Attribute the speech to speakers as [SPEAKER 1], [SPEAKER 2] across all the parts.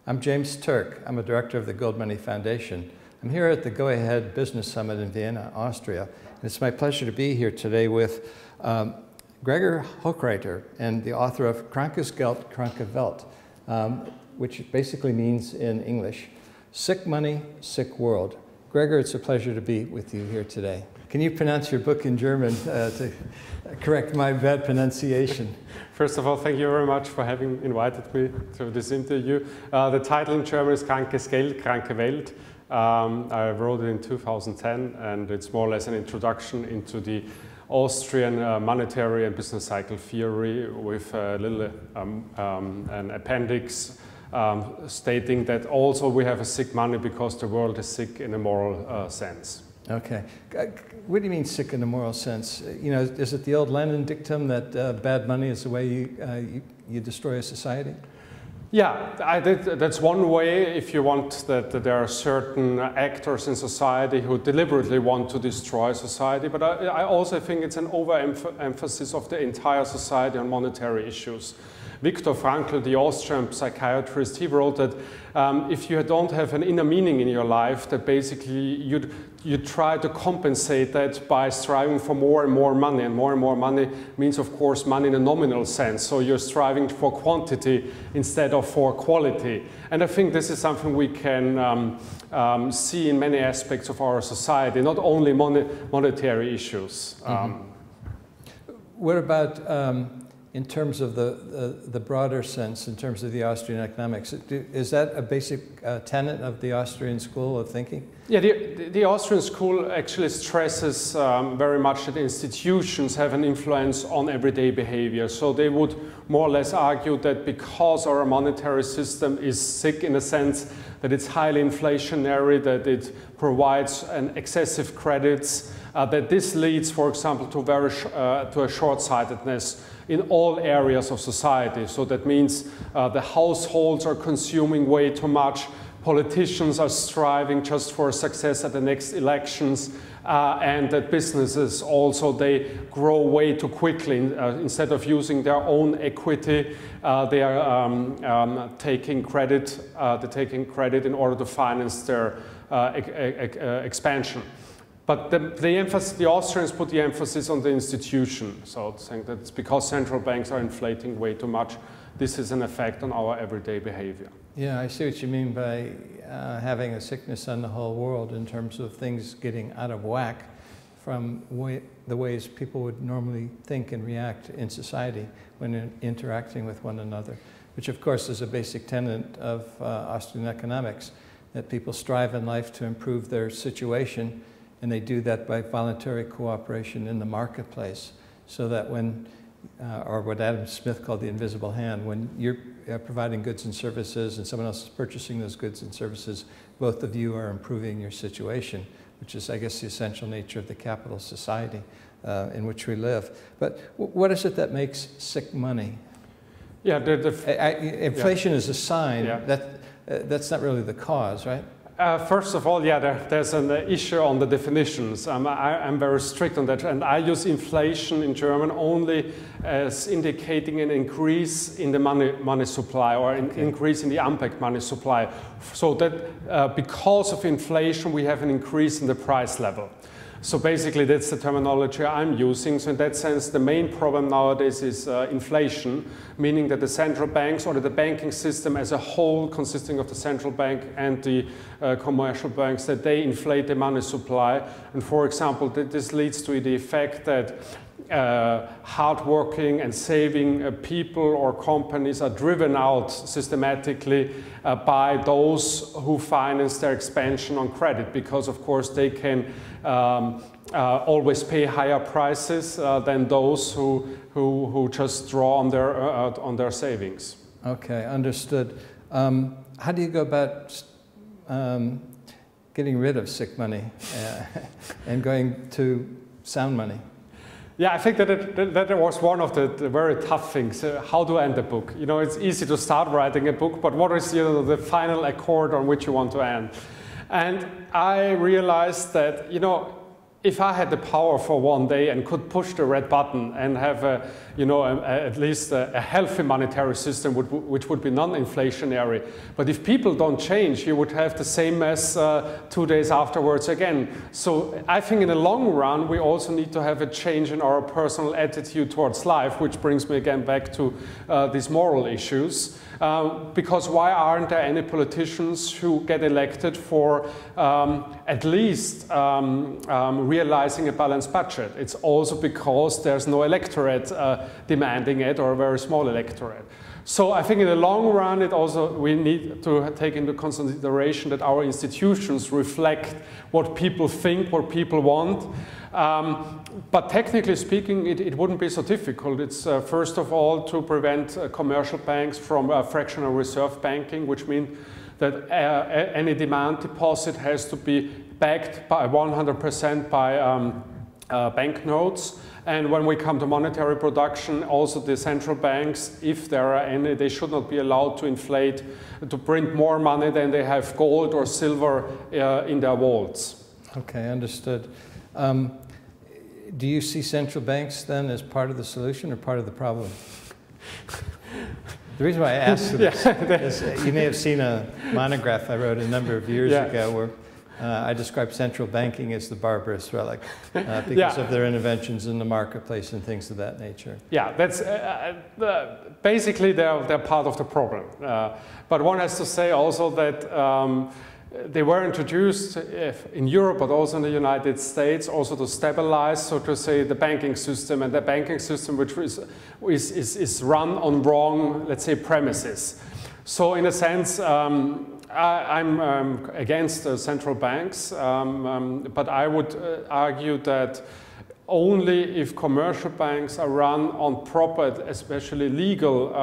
[SPEAKER 1] I'm James Turk. I'm a director of the Gold Money Foundation. I'm here at the Go Ahead Business Summit in Vienna, Austria. And it's my pleasure to be here today with Gregor Hochreiter and the author of Krankes Geld, Kranke Welt, which basically means in English, sick money, sick world. Gregor, it's a pleasure to be with you here today. Can you pronounce your book in German to correct my bad pronunciation?
[SPEAKER 2] First of all, thank you very much for having invited me to this interview. The title in German is Krankes Geld, Kranke Welt. I wrote it in 2010, and it's more or less an introduction into the Austrian monetary and business cycle theory with a little an appendix stating that also we have a sick money because the world is sick in a moral sense.
[SPEAKER 1] Okay. What do you mean sick in a moral sense? You know, is it the old Lenin dictum that bad money is the way you destroy a society?
[SPEAKER 2] Yeah, that's one way if you want that there are certain actors in society who deliberately want to destroy society, but I also think it's an overemphasis of the entire society on monetary issues. Viktor Frankl, the Austrian psychiatrist, he wrote that if you don't have an inner meaning in your life, that basically you try to compensate that by striving for more and more money. And more money means, of course, money in a nominal sense. So you're striving for quantity instead of for quality. And I think this is something we can see in many aspects of our society, not only monetary issues.
[SPEAKER 1] What about in terms of the broader sense, in terms of the Austrian economics? Is that a basic tenet of the Austrian school of thinking?
[SPEAKER 2] Yeah, the Austrian school actually stresses very much that institutions have an influence on everyday behavior. So they would more or less argue that because our monetary system is sick in a sense that it's highly inflationary, that it provides an excessive credits, that this leads, for example, to a short-sightedness in all areas of society. So that means the households are consuming way too much, politicians are striving just for success at the next elections, and that businesses also, they grow way too quickly. Instead of using their own equity, they are taking credit in order to finance their expansion. But the Austrians put the emphasis on the institution. So saying that it's because central banks are inflating way too much, this is an effect on our everyday behavior.
[SPEAKER 1] Yeah, I see what you mean by having a sickness on the whole world in terms of things getting out of whack from the ways people would normally think and react in society when interacting with one another, which of course is a basic tenet of Austrian economics, that people strive in life to improve their situation. And they do that by voluntary cooperation in the marketplace, so that when, or what Adam Smith called the invisible hand, when you're providing goods and services and someone else is purchasing those goods and services, both of you are improving your situation, which is, I guess, the essential nature of the capital society in which we live. But what is it that makes sick money?
[SPEAKER 2] Yeah,
[SPEAKER 1] inflation is a sign. Yeah. That's not really the cause, right?
[SPEAKER 2] First of all, yeah, there's an issue on the definitions. I'm very strict on that, and I use inflation in German only as indicating an increase in the money supply, or an increase in the unpacked money supply. So that because of inflation, we have an increase in the price level. So basically, that's the terminology I'm using. So in that sense, the main problem nowadays is inflation, meaning that the central banks, or the banking system as a whole, consisting of the central bank and the commercial banks, that they inflate the money supply. And for example, this leads to the effect that hardworking and saving people or companies are driven out systematically by those who finance their expansion on credit, because of course they can always pay higher prices than those who just draw on their savings.
[SPEAKER 1] Okay, understood. How do you go about getting rid of sick money and going to sound money?
[SPEAKER 2] Yeah, I think that was one of the very tough things. How to end a book? You know, it's easy to start writing a book, but what is the final accord on which you want to end? And I realized that, you know, if I had the power for one day and could push the red button and have at least a healthy monetary system which would be non-inflationary, but if people don't change, you would have the same mess 2 days afterwards again. So I think in the long run, we also need to have a change in our personal attitude towards life, which brings me again back to these moral issues. Because why aren't there any politicians who get elected for at least realizing a balanced budget? It's also because there's no electorate demanding it, or a very small electorate. So I think in the long run, we need to take into consideration that our institutions reflect what people think, what people want. But technically speaking, it wouldn't be so difficult. It's first of all to prevent commercial banks from fractional reserve banking, which means that any demand deposit has to be backed by 100% by banknotes. And when we come to monetary production, also the central banks, if there are any, they should not be allowed to inflate, to print more money than they have gold or silver in their vaults.
[SPEAKER 1] Okay, understood. Do you see central banks then as part of the solution or part of the problem? The reason why I ask this is you may have seen a monograph I wrote a number of years ago where I described central banking as the barbarous relic because of their interventions in the marketplace and things of that nature. Yeah, that's
[SPEAKER 2] basically they're part of the problem. But one has to say also that they were introduced in Europe, but also in the United States, also to stabilize, so to say, the banking system, and the banking system which is run on wrong, let's say, premises. So in a sense, I'm against central banks, but I would argue that only if commercial banks are run on proper, especially legal,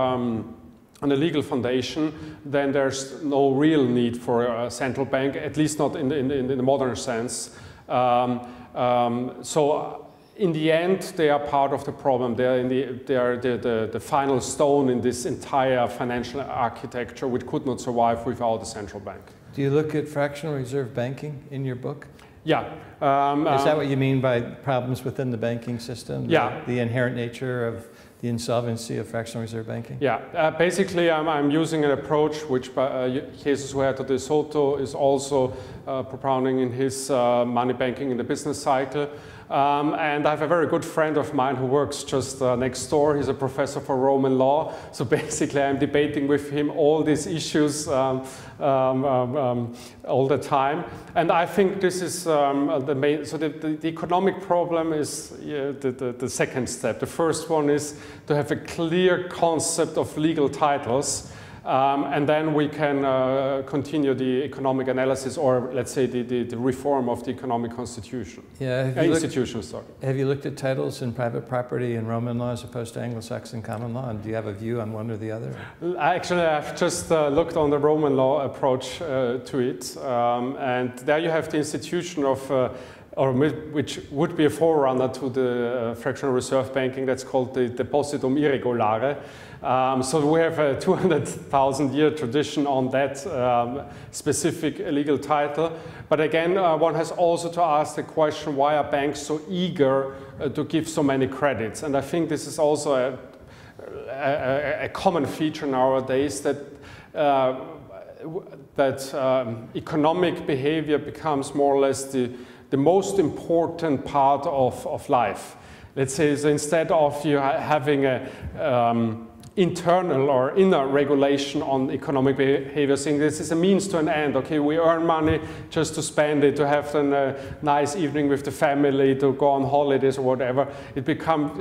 [SPEAKER 2] on a legal foundation, then there's no real need for a central bank, at least not in the modern sense. So in the end, they are part of the problem. They are the final stone in this entire financial architecture, which could not survive without a central bank.
[SPEAKER 1] Do you look at fractional reserve banking in your book?
[SPEAKER 2] Yeah.
[SPEAKER 1] Is that what you mean by problems within the banking system?
[SPEAKER 2] Yeah.
[SPEAKER 1] The inherent nature of the insolvency of fractional reserve banking?
[SPEAKER 2] Yeah, basically I'm using an approach which Jesus Huerta de Soto is also propounding in his Money Banking in the Business Cycle. And I have a very good friend of mine who works just next door. He's a professor for Roman law. So basically I'm debating with him all these issues all the time. And I think this is the main, so the economic problem is the second step. The first one is to have a clear concept of legal titles. And then we can continue the economic analysis, or let's say the reform of the economic constitution.
[SPEAKER 1] Yeah,
[SPEAKER 2] institutions, sorry.
[SPEAKER 1] Have you looked at titles in private property and Roman law as opposed to Anglo-Saxon common law? And do you have a view on one or the other?
[SPEAKER 2] Actually, I've just looked on the Roman law approach to it. And there you have the institution of which would be a forerunner to the fractional reserve banking, that's called the depositum irregulare. So we have a 200,000-year tradition on that specific legal title. But again, one has also to ask the question, why are banks so eager to give so many credits? And I think this is also a common feature nowadays, that economic behavior becomes more or less the most important part of life. Let's say, so instead of you having a internal or inner regulation on economic behavior, saying this is a means to an end. Okay, we earn money just to spend it, to have a nice evening with the family, to go on holidays or whatever. It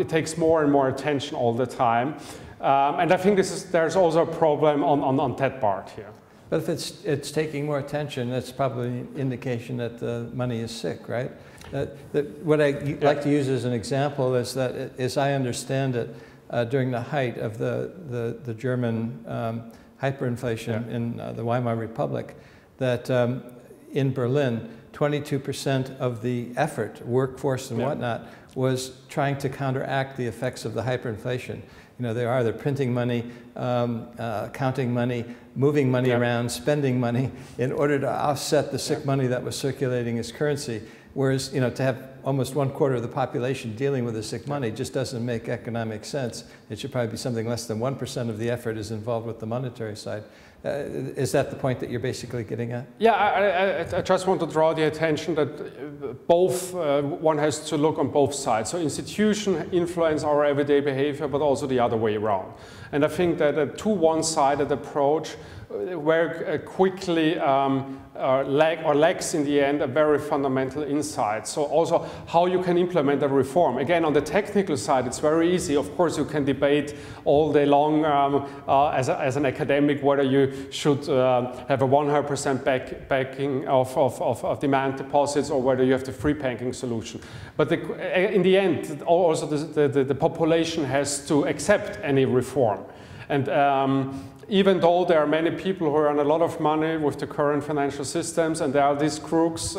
[SPEAKER 2] takes more and more attention all the time. And I think there's also a problem on that part here.
[SPEAKER 1] But if it's taking more attention, that's probably an indication that the money is sick, right? What I like to use as an example is that, as I understand it, during the height of the German hyperinflation in the Weimar Republic, that in Berlin, 22% of the effort, workforce and whatnot, was trying to counteract the effects of the hyperinflation. You know, they're printing money, counting money, moving money around, spending money in order to offset the sick money that was circulating as currency. Whereas, to have almost 1/4 of the population dealing with the sick money just doesn't make economic sense. It should probably be something less than 1% of the effort is involved with the monetary side. Is that the point that you're basically getting at?
[SPEAKER 2] Yeah, I just want to draw the attention that both, one has to look on both sides. So institutions influence our everyday behavior, but also the other way around. And I think that a too one-sided approach very quickly lacks in the end a very fundamental insight. So also how you can implement a reform. Again, on the technical side, it's very easy. Of course, you can debate all day long as an academic whether you should have a 100% backing of demand deposits or whether you have the free banking solution. But in the end, also the population has to accept any reform. And even though there are many people who earn a lot of money with the current financial systems, and there are these crooks,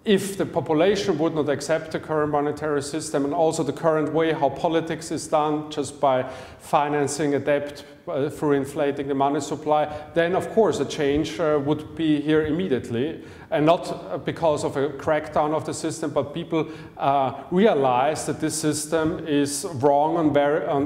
[SPEAKER 2] if the population would not accept the current monetary system and also the current way how politics is done, just by financing a debt through inflating the money supply, then of course a change would be here immediately. And not because of a crackdown of the system, but people realize that this system is wrong on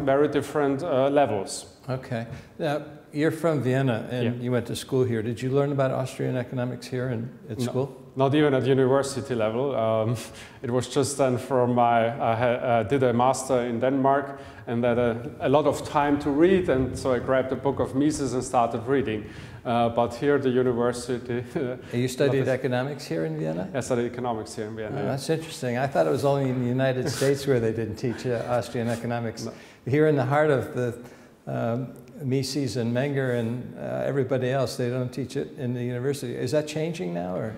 [SPEAKER 2] very different levels.
[SPEAKER 1] Okay. Now, you're from Vienna and you went to school here. Did you learn about Austrian economics here at school?
[SPEAKER 2] Not even at university level. It was just then from I did a master in Denmark and had a lot of time to read, and so I grabbed a book of Mises and started reading. But here at the university...
[SPEAKER 1] You studied economics here in Vienna?
[SPEAKER 2] I studied economics here in Vienna.
[SPEAKER 1] Oh, that's interesting. I thought it was only in the United States where they didn't teach Austrian economics. No. Here in the heart of the Mises and Menger and everybody else, they don't teach it in the university. Is that changing now, or...?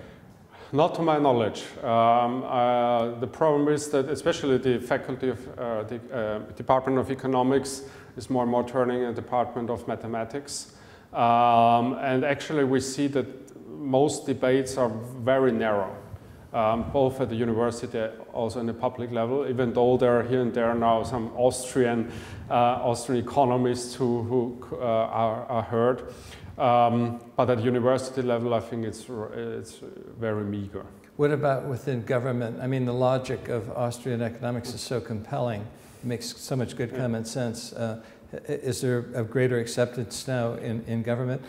[SPEAKER 2] Not to my knowledge. The problem is that especially the faculty of the Department of Economics is more and more turning a Department of Mathematics. And actually we see that most debates are very narrow, both at the university, also in the public level, even though there are here and there now some Austrian economists who are heard. But at university level, I think it's very meager.
[SPEAKER 1] What about within government? I mean, the logic of Austrian economics is so compelling. It makes so much good common sense. Is there a greater acceptance now in government?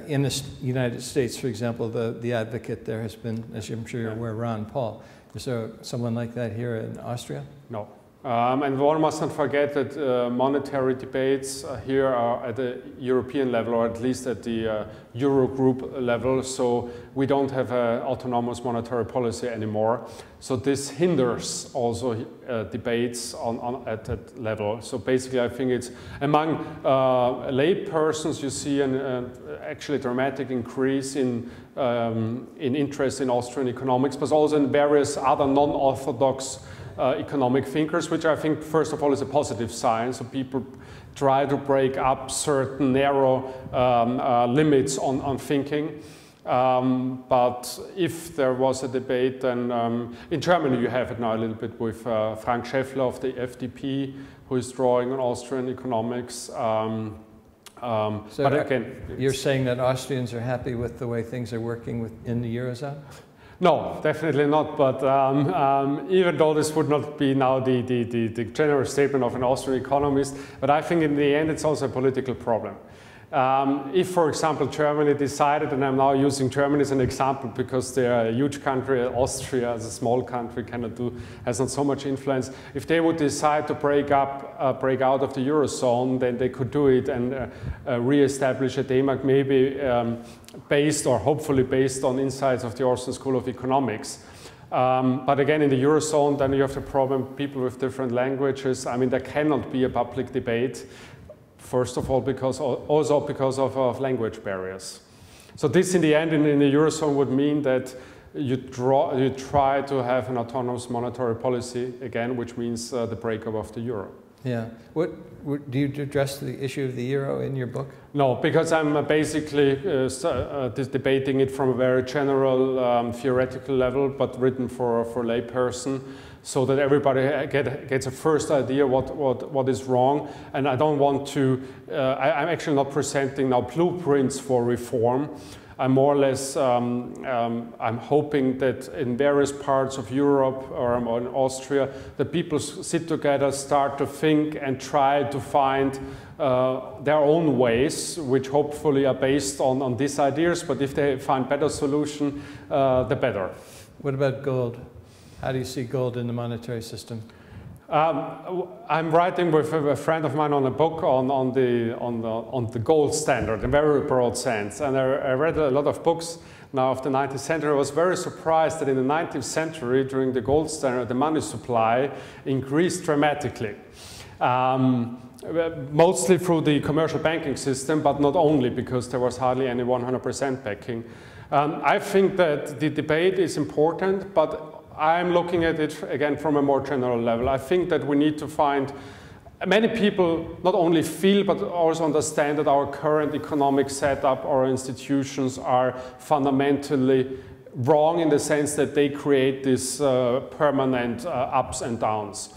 [SPEAKER 1] In the United States, for example, the advocate there has been, as I'm sure you're aware, Ron Paul. Is there someone like that here in Austria?
[SPEAKER 2] No. And one must not forget that monetary debates here are at the European level, or at least at the Eurogroup level, so we don't have an autonomous monetary policy anymore. So this hinders also debates at that level. So basically I think it's among lay persons you see an actually dramatic increase in interest in Austrian economics, but also in various other non-orthodox economic thinkers, which I think first of all is a positive sign. So people try to break up certain narrow limits on thinking. But if there was a debate, then in Germany you have it now a little bit with Frank Schäffler of the FDP, who is drawing on Austrian economics. So but again,
[SPEAKER 1] you're saying that Austrians are happy with the way things are working in the eurozone?
[SPEAKER 2] No, definitely not. But even though this would not be now the general statement of an Austrian economist, but I think in the end it's also a political problem. If, for example, Germany decided, and I'm now using Germany as an example because they are a huge country, Austria as a small country has not so much influence. If they would decide to break out of the eurozone, then they could do it and re-establish a D-Mark, maybe based or hopefully based on insights of the Austrian School of Economics. But again, in the eurozone, then you have the problem, people with different languages. I mean, there cannot be a public debate. First of all, also because of language barriers. So this, in the end, in the eurozone, would mean that you try to have an autonomous monetary policy again, which means the breakup of the euro.
[SPEAKER 1] Yeah. Do you address the issue of the euro in your book?
[SPEAKER 2] No, because I'm basically debating it from a very general theoretical level, but written for a layperson. so that everybody gets a first idea what is wrong. And I don't want to, I'm actually not presenting now blueprints for reform. I'm more or less, I'm hoping that in various parts of Europe or in Austria, the people sit together, start to think and try to find their own ways, which hopefully are based on these ideas, but if they find better solution, the better.
[SPEAKER 1] What about gold? How do you see gold in the monetary system?
[SPEAKER 2] I'm writing with a friend of mine on a book on the gold standard in a very broad sense, and I read a lot of books now of the 19th century. I was very surprised that in the 19th century, during the gold standard, the money supply increased dramatically. Mostly through the commercial banking system, but not only, because there was hardly any 100% backing. I think that the debate is important, but I'm looking at it again from a more general level. I think that we need to find, many people not only feel but also understand that our current economic setup or institutions are fundamentally wrong in the sense that they create these permanent ups and downs.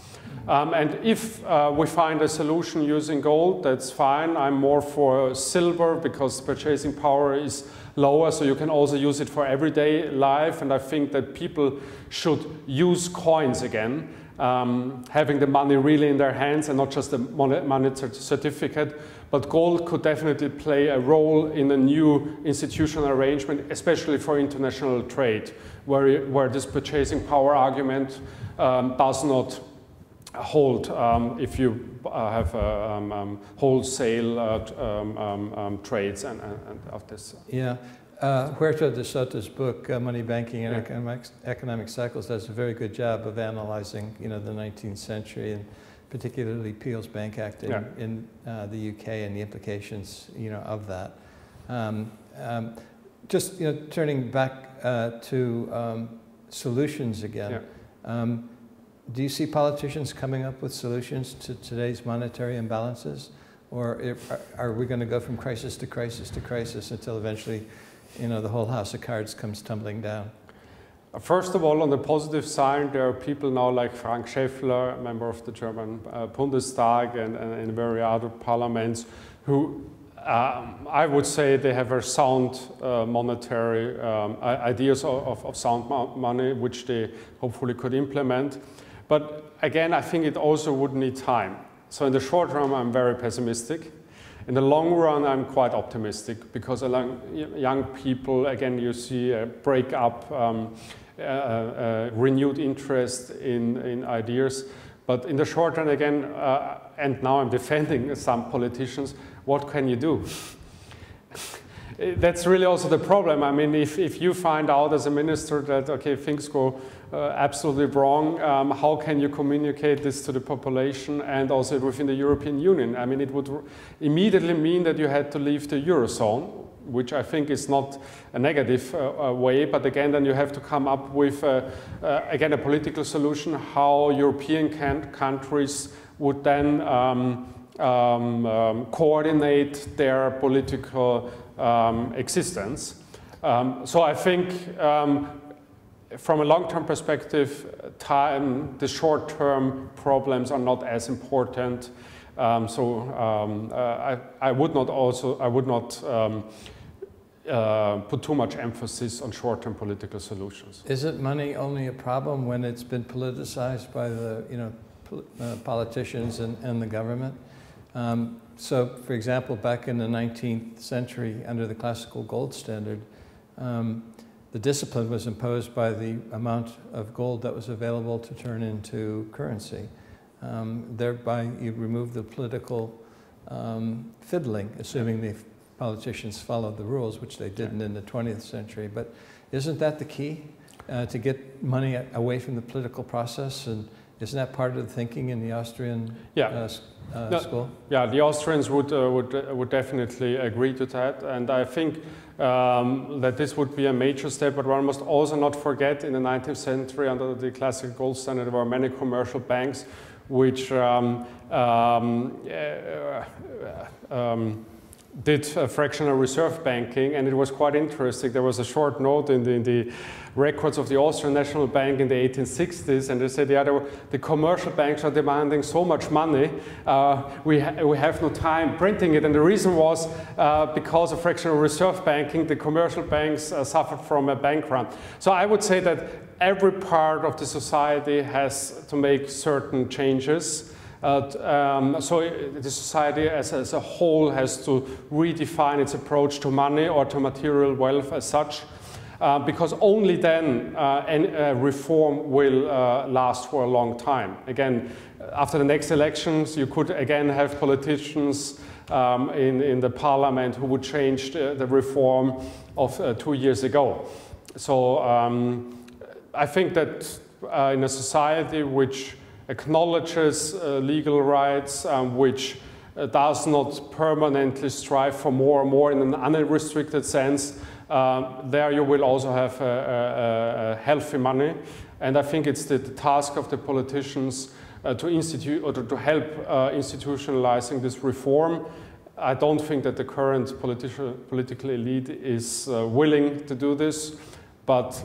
[SPEAKER 2] And if we find a solution using gold, that's fine. I'm more for silver because purchasing power is lower, so you can also use it for everyday life. And I think that people should use coins again, having the money really in their hands and not just a money certificate. But gold could definitely play a role in a new institutional arrangement, especially for international trade, where this purchasing power argument does not hold if you have wholesale trades and of this.
[SPEAKER 1] Yeah, Huerta de Soto's book, Money, Banking, and Economic Cycles, does a very good job of analyzing, the 19th century and particularly Peel's Bank Act in the UK and the implications, of that. Just turning back to solutions again. Yeah. Do you see politicians coming up with solutions to today's monetary imbalances? Or are we going to go from crisis to crisis to crisis until eventually, the whole house of cards comes tumbling down?
[SPEAKER 2] First of all, on the positive side, there are people now like Frank Schäffler, member of the German Bundestag and various other parliaments, who I would say they have a sound monetary ideas of sound money, which they hopefully could implement. But again, I think it also would need time. So in the short run, I'm very pessimistic. In the long run, I'm quite optimistic because among young people, again, you see a break-up, renewed interest in ideas. But in the short run, again, and now I'm defending some politicians, what can you do? That's really also the problem. I mean, if you find out as a minister that, okay, things go absolutely wrong, how can you communicate this to the population and also within the European Union? I mean, it would immediately mean that you had to leave the eurozone, which I think is not a negative way, but again, then you have to come up with, again, a political solution, how European countries would then coordinate their political existence. So I think from a long-term perspective, the short-term problems are not as important. I would not put too much emphasis on short-term political solutions.
[SPEAKER 1] Isn't money only a problem when it's been politicized by the politicians and the government? So, for example, back in the 19th century, under the classical gold standard, the discipline was imposed by the amount of gold that was available to turn into currency. Thereby, you remove the political fiddling, assuming the politicians followed the rules, which they didn't in the 20th century. But isn't that the key, to get money away from the political process? And isn't that part of the thinking in the Austrian school? Yeah,
[SPEAKER 2] the Austrians would definitely agree to that, and I think that this would be a major step. But one must also not forget, in the 19th century, under the classical gold standard, there were many commercial banks did fractional reserve banking, and it was quite interesting. There was a short note in the records of the Austrian National Bank in the 1860s, and they said, yeah, the commercial banks are demanding so much money, we have no time printing it. And the reason was because of fractional reserve banking, the commercial banks suffered from a bank run. So I would say that every part of the society has to make certain changes. So the society as a whole has to redefine its approach to money or to material wealth as such, because only then reform will last for a long time. Again, after the next elections, you could again have politicians in the parliament who would change the reform of 2 years ago. So I think that in a society which acknowledges legal rights, which does not permanently strive for more and more in an unrestricted sense, there you will also have a healthy money. And I think it's the task of the politicians to institute or to help institutionalizing this reform. I don't think that the current political elite is willing to do this. But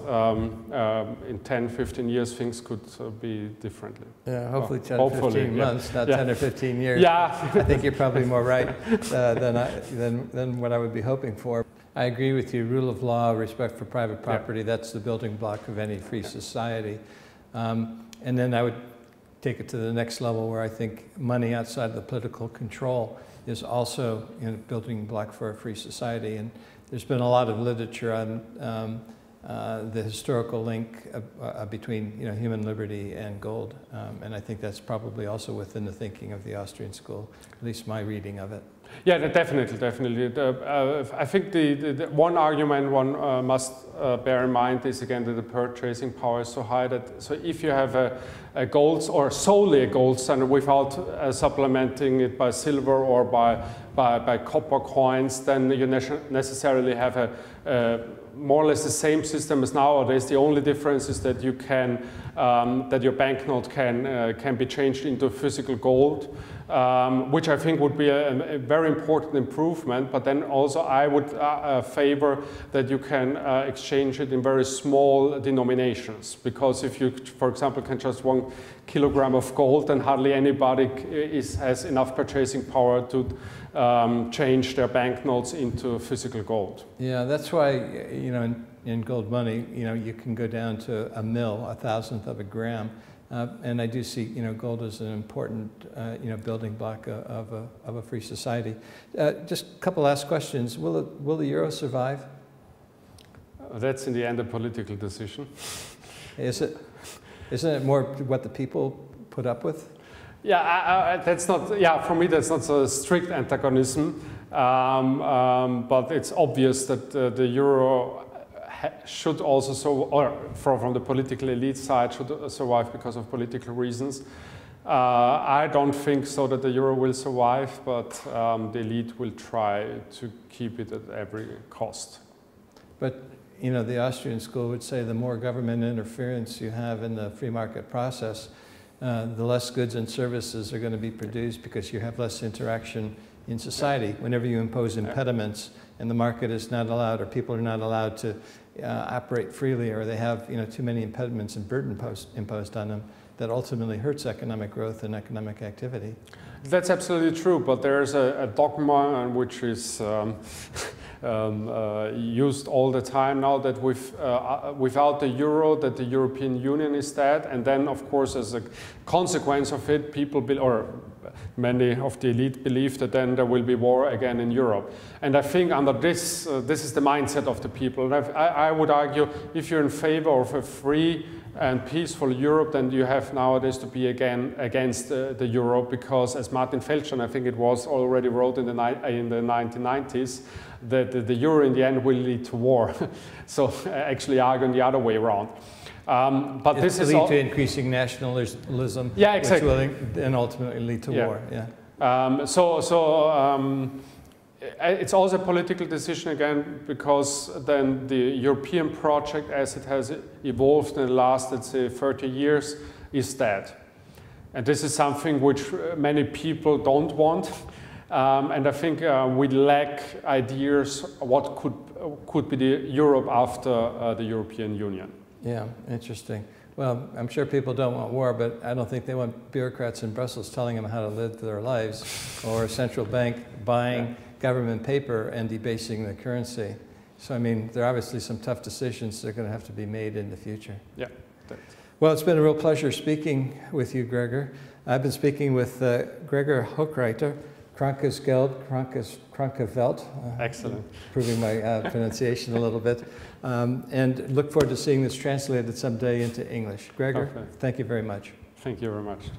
[SPEAKER 2] in 10, 15 years, things could be differently.
[SPEAKER 1] Yeah, hopefully 10 or 15 months, not 10 or 15 years.
[SPEAKER 2] Yeah.
[SPEAKER 1] I think you're probably more right than what I would be hoping for. I agree with you. Rule of law, respect for private property, that's the building block of any free society. And then I would take it to the next level where I think money outside of the political control is also a building block for a free society. And there's been a lot of literature on the historical link between human liberty and gold, and I think that's probably also within the thinking of the Austrian school, at least my reading of it.
[SPEAKER 2] Yeah, definitely. I think the one argument one must bear in mind is again that the purchasing power is so high that if you have a gold or solely a gold standard without supplementing it by silver or by copper coins, then you necessarily have a more or less the same system as nowadays. The only difference is that you can that your banknote can be changed into physical gold, which I think would be a very important improvement. But then also I would favor that you can exchange it in very small denominations, because if you, for example, can just 1 kilogram of gold, then hardly anybody has enough purchasing power to change their banknotes into physical gold.
[SPEAKER 1] Yeah, that's why in gold money, you can go down to a mil, 1,000th of a gram, and I do see gold as an important building block of a free society. Just a couple last questions. Will the euro survive?
[SPEAKER 2] That's in the end a political decision.
[SPEAKER 1] Isn't it more what the people put up with?
[SPEAKER 2] Yeah, that's not. Yeah, for me that's not a strict antagonism, but it's obvious that the euro should also from the political elite side should survive because of political reasons. I don't think so that the euro will survive, but the elite will try to keep it at every cost.
[SPEAKER 1] But the Austrian school would say the more government interference you have in the free market process, the less goods and services are going to be produced because you have less interaction in society. Whenever you impose impediments and the market is not allowed, or people are not allowed to operate freely, or they have too many impediments and burden imposed on them, that ultimately hurts economic growth and economic activity.
[SPEAKER 2] That's absolutely true, but there's a dogma which is used all the time now, that without the euro, that the European Union is dead, and then of course as a consequence of it, many of the elite believe that then there will be war again in Europe. And I think under this is the mindset of the people. And I would argue, if you're in favor of a free and peaceful Europe, then you have nowadays to be again against the euro, because as Martin Feldstein, I think it was, already wrote in the 1990s, that the euro in the end will lead to war. So actually arguing the other way around. But this is
[SPEAKER 1] lead to increasing nationalism,
[SPEAKER 2] yeah, exactly,
[SPEAKER 1] which will then ultimately lead to war. Yeah.
[SPEAKER 2] It's also a political decision again, because then the European project, as it has evolved in the last, let's say, 30 years, is dead. And this is something which many people don't want. And I think we lack ideas what could be the Europe after the European Union.
[SPEAKER 1] Yeah, interesting. Well, I'm sure people don't want war, but I don't think they want bureaucrats in Brussels telling them how to live their lives, or a central bank buying government paper and debasing the currency. So, I mean, there are obviously some tough decisions that are going to have to be made in the future.
[SPEAKER 2] Yeah.
[SPEAKER 1] Well, it's been a real pleasure speaking with you, Gregor. I've been speaking with Gregor Hochreiter, Krankes Geld, Kranke Welt.
[SPEAKER 2] Excellent.
[SPEAKER 1] Improving my pronunciation a little bit. And look forward to seeing this translated someday into English. Gregor, thank you very much.
[SPEAKER 2] Thank you very much.